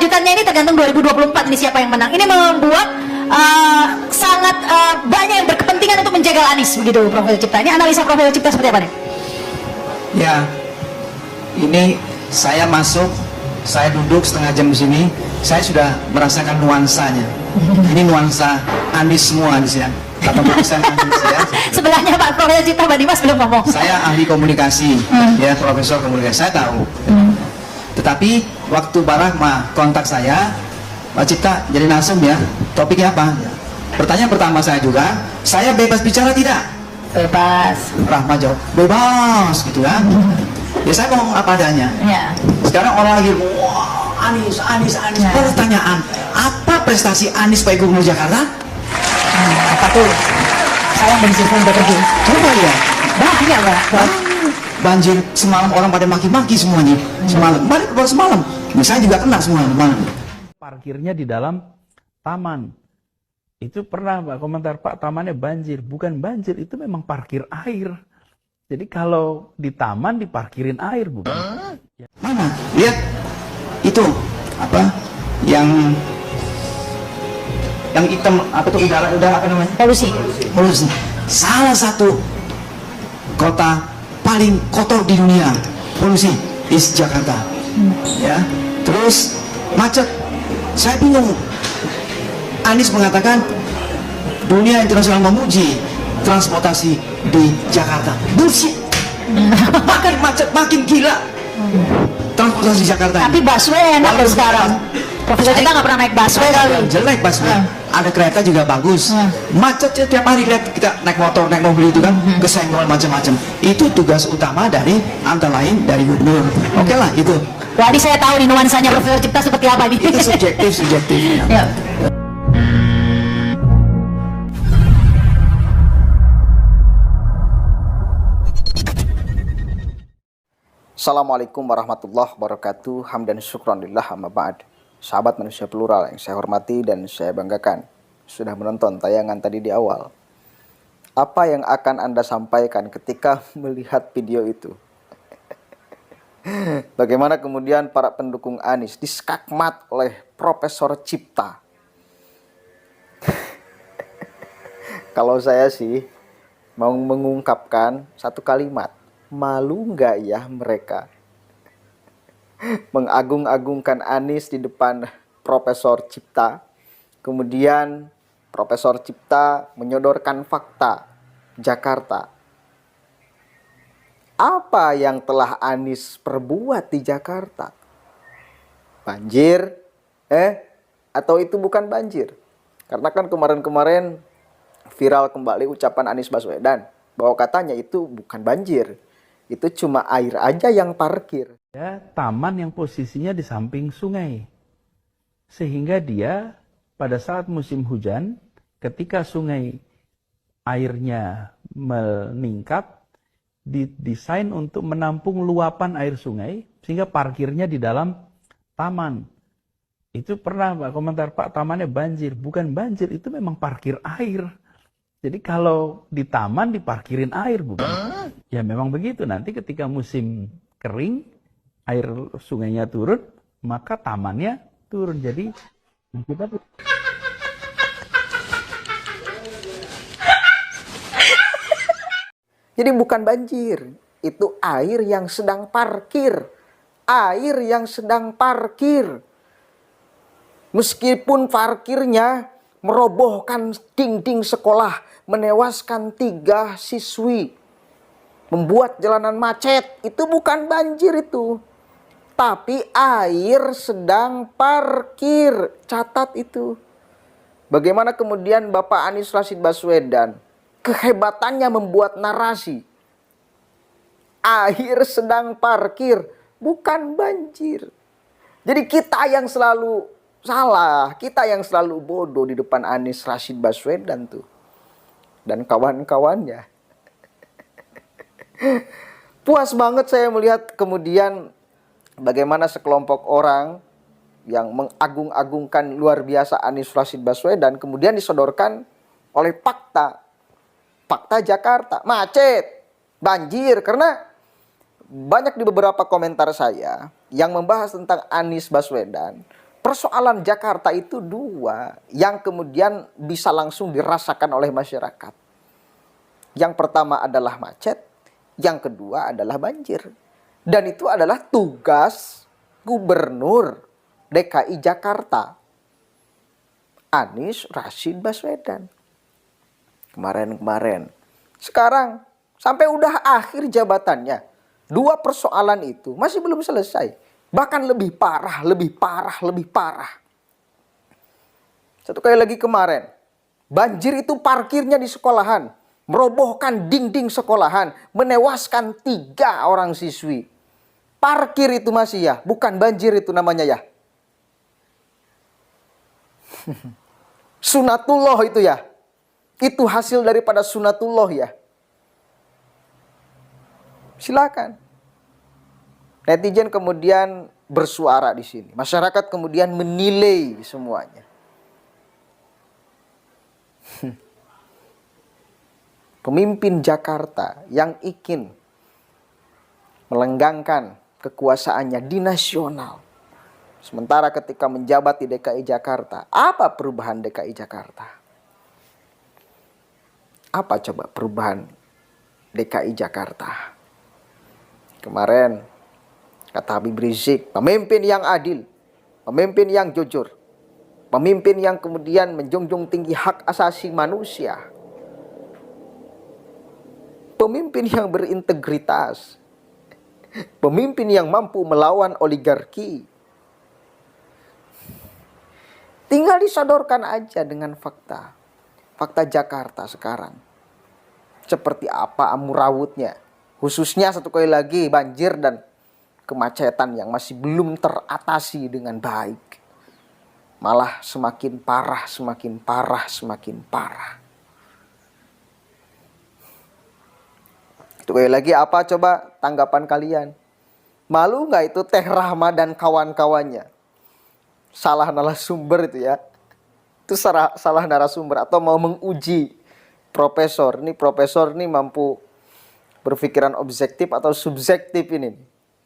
kelanjutannya ini tergantung 2024 ini siapa yang menang. Ini membuat sangat banyak yang berkepentingan untuk menjaga Anies begitu, Profesor Cipta. Ini analisa Profesor Cipta seperti apa nih? Ya, ini saya masuk, saya duduk setengah jam di sini, saya sudah merasakan nuansanya. Ini nuansa Anies semua di sini. Kata tulisan Anies ya. Sebelahnya Pak Profesor Cipta, Mbak Dimas belum ngomong. Saya ahli komunikasi, ya profesor komunikasi, saya tahu. Tetapi waktu Barahma kontak saya, Pak Cipta jadi nasem ya, topiknya apa? Pertanyaan pertama saya juga, saya bebas bicara tidak? Bebas. Rahma jawab, bebas gitu kan. Ya saya ngomong apa adanya. Ya. Sekarang orang lagi, wah Anies. Ya. Pertanyaan, apa prestasi Anies Pak Gubernur Jakarta? Apa tuh? Saya banjir pun udah pergi. Coba ya. Banyak Pak. Banjir semalam orang pada maki-maki semuanya. Semalam, baru semalam. Saya juga kena semalam. Parkirnya di dalam taman. Itu pernah Pak komentar, Pak tamannya banjir. Bukan banjir, itu memang parkir air. Jadi kalau di taman diparkirin air, bukan? Mana? Lihat itu apa? Yang hitam apa tuh udara apa namanya? Polusi. Salah satu kota paling kotor di dunia polusi is Jakarta. Ya. Terus macet. Saya bingung. Anies mengatakan dunia internasional memuji transportasi di Jakarta. Bullshit. Makin macet, makin gila transportasi di Jakarta. Tapi busway enak loh sekarang. Profesor kita nggak pernah naik busway kali. Jelek busway. Ada kereta juga bagus. Macetnya tiap hari, lihat kita naik motor, naik mobil itu kan kesenggol macam-macam. Itu tugas utama dari antara lain dari gubernur. Oke lah itu. Jadi saya tahu nih nuansanya Profesor Cipta seperti apa nih. Itu subjektif. Ya. Assalamualaikum warahmatullahi wabarakatuh. Hamdan syukranillah amma ba'd. Sahabat manusia plural yang saya hormati dan saya banggakan, sudah menonton tayangan tadi di awal. Apa yang akan Anda sampaikan ketika melihat video itu? Bagaimana kemudian para pendukung Anies diskakmat oleh Profesor Cipta? Kalau saya sih mau mengungkapkan satu kalimat, malu nggak ya mereka mengagung-agungkan Anies di depan Profesor Cipta. Kemudian Profesor Cipta menyodorkan fakta Jakarta. Apa yang telah Anies perbuat di Jakarta? Banjir? Atau itu bukan banjir? Karena kan kemarin-kemarin viral kembali ucapan Anies Baswedan bahwa katanya itu bukan banjir. Itu cuma air aja yang parkir. Ya, taman yang posisinya di samping sungai. Sehingga dia pada saat musim hujan, ketika sungai airnya meningkat, didesain untuk menampung luapan air sungai, sehingga parkirnya di dalam taman. Itu pernah Pak komentar, Pak tamannya banjir. Bukan banjir, itu memang parkir air. Jadi kalau di taman diparkirin air, bukan? Ya memang begitu. Nanti ketika musim kering, air sungainya turun, maka tamannya turun. Jadi kita Jadi bukan banjir, itu air yang sedang parkir. Air yang sedang parkir. Meskipun parkirnya merobohkan dinding sekolah, menewaskan 3 siswi, membuat jalanan macet, itu bukan banjir itu. Tapi air sedang parkir. Catat itu. Bagaimana kemudian Bapak Anies Rashid Baswedan kehebatannya membuat narasi. Air sedang parkir, bukan banjir. Jadi kita yang selalu salah, kita yang selalu bodoh di depan Anies Rashid Baswedan tuh. Dan kawan-kawannya. Puas banget saya melihat kemudian bagaimana sekelompok orang yang mengagung-agungkan luar biasa Anies Rashid Baswedan kemudian disodorkan oleh fakta Jakarta, macet, banjir. Karena banyak di beberapa komentar saya yang membahas tentang Anies Baswedan, persoalan Jakarta itu dua yang kemudian bisa langsung dirasakan oleh masyarakat. Yang pertama adalah macet, yang kedua adalah banjir. Dan itu adalah tugas Gubernur DKI Jakarta, Anies Rashid Baswedan. Kemarin. Sekarang sampai udah akhir jabatannya, dua persoalan itu masih belum selesai. Bahkan lebih parah. Satu kali lagi kemarin, banjir itu parkirnya di sekolahan, merobohkan dinding sekolahan, menewaskan 3 orang siswi. Parkir itu masih ya, bukan banjir itu namanya ya. Sunatullah itu ya. Itu hasil daripada sunatullah ya. Silakan. Netizen kemudian bersuara di sini. Masyarakat kemudian menilai semuanya. Pemimpin Jakarta yang ingin melenggangkan kekuasaannya di nasional. Sementara ketika menjabat di DKI Jakarta, apa perubahan DKI Jakarta? Apa coba perubahan DKI Jakarta? Kemarin kata Habib Rizik, pemimpin yang adil, pemimpin yang jujur, pemimpin yang kemudian menjunjung tinggi hak asasi manusia, pemimpin yang berintegritas, pemimpin yang mampu melawan oligarki. Tinggal disodorkan aja dengan fakta. Fakta Jakarta sekarang. Seperti apa amurawutnya. Khususnya satu kali lagi banjir dan kemacetan yang masih belum teratasi dengan baik. Malah semakin parah. Satu kali lagi apa coba tanggapan kalian? Malu nggak itu Teh Rahma dan kawan-kawannya? Salah narasumber itu ya. Itu salah narasumber atau mau menguji profesor. Ini profesor ini mampu berpikiran objektif atau subjektif ini.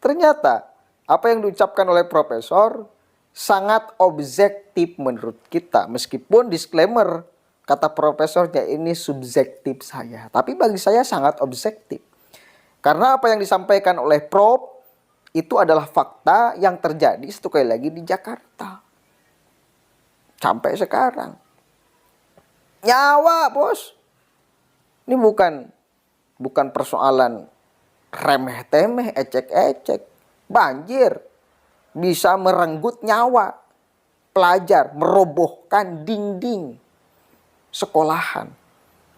Ternyata apa yang diucapkan oleh profesor sangat objektif menurut kita. Meskipun disclaimer kata profesornya ini subjektif saya. Tapi bagi saya sangat objektif. Karena apa yang disampaikan oleh Prof itu adalah fakta yang terjadi satu kali lagi di Jakarta. Sampai sekarang. Nyawa, bos. Ini bukan persoalan remeh-temeh, ecek-ecek. Banjir bisa merenggut nyawa pelajar, merobohkan dinding sekolahan.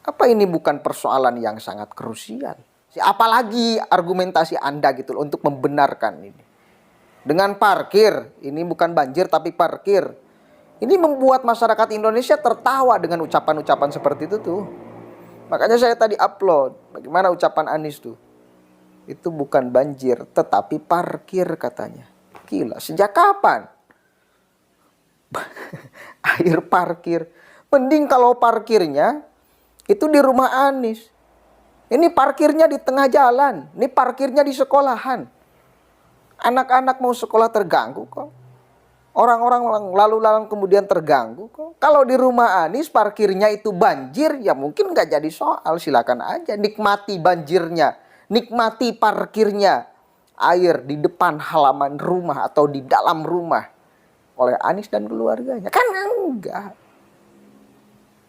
Apa ini bukan persoalan yang sangat krusial? Apalagi argumentasi Anda gitu loh, untuk membenarkan ini. Dengan parkir, ini bukan banjir tapi parkir. Ini membuat masyarakat Indonesia tertawa dengan ucapan-ucapan seperti itu tuh. Makanya saya tadi upload, bagaimana ucapan Anies tuh. Itu bukan banjir tetapi parkir katanya. Gila, sejak kapan? Air parkir. Mending kalau parkirnya itu di rumah Anies. Ini parkirnya di tengah jalan. Ini parkirnya di sekolahan. Anak-anak mau sekolah terganggu kok. Orang-orang lalu lalang kemudian terganggu kok. Kalau di rumah Anies parkirnya itu banjir, ya mungkin nggak jadi soal. Silakan aja nikmati banjirnya. Nikmati parkirnya. Air di depan halaman rumah atau di dalam rumah. Oleh Anies dan keluarganya. Kan enggak.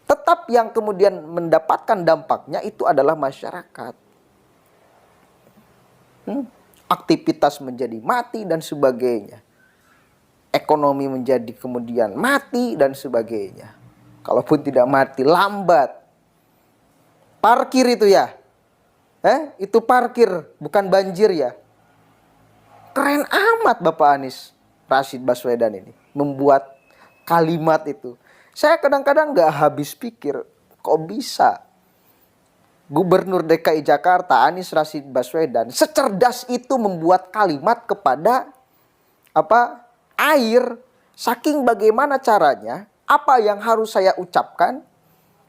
Tetap yang kemudian mendapatkan dampaknya itu adalah masyarakat. Aktivitas menjadi mati dan sebagainya. Ekonomi menjadi kemudian mati dan sebagainya. Kalaupun tidak mati, lambat. Parkir itu ya. Itu parkir, bukan banjir ya. Keren amat Bapak Anies Rashid Baswedan ini. Membuat kalimat itu. Saya kadang-kadang gak habis pikir, kok bisa Gubernur DKI Jakarta Anies Rashid Baswedan secerdas itu membuat kalimat kepada air, saking bagaimana caranya, apa yang harus saya ucapkan,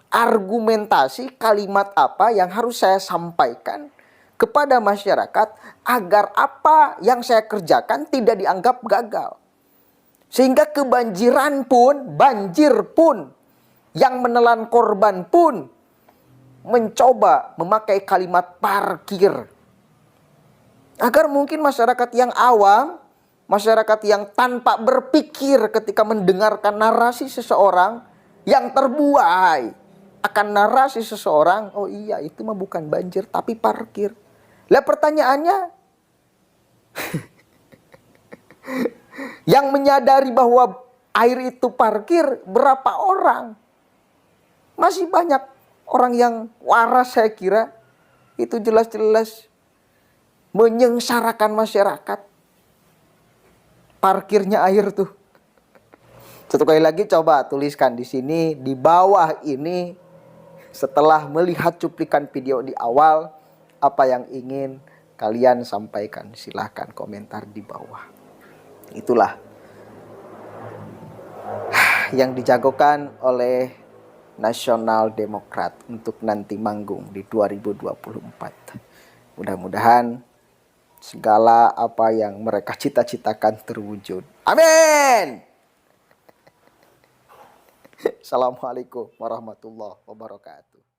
argumentasi kalimat apa yang harus saya sampaikan kepada masyarakat agar apa yang saya kerjakan tidak dianggap gagal. Sehingga kebanjiran pun, banjir pun, yang menelan korban pun mencoba memakai kalimat parkir. Agar mungkin masyarakat yang awam, masyarakat yang tanpa berpikir ketika mendengarkan narasi seseorang yang terbuai akan narasi seseorang, oh iya itu mah bukan banjir tapi parkir. Lah pertanyaannya, yang menyadari bahwa air itu parkir berapa orang? Masih banyak orang yang waras saya kira. Itu jelas-jelas menyengsarakan masyarakat. Parkirnya air tuh. Satu kali lagi coba tuliskan di sini, di bawah ini, setelah melihat cuplikan video di awal, apa yang ingin kalian sampaikan? Silahkan komentar di bawah. Itulah yang dijagokan oleh Nasional Demokrat untuk nanti manggung di 2024. Mudah-mudahan segala apa yang mereka cita-citakan terwujud. Amin. Assalamualaikum warahmatullahi wabarakatuh.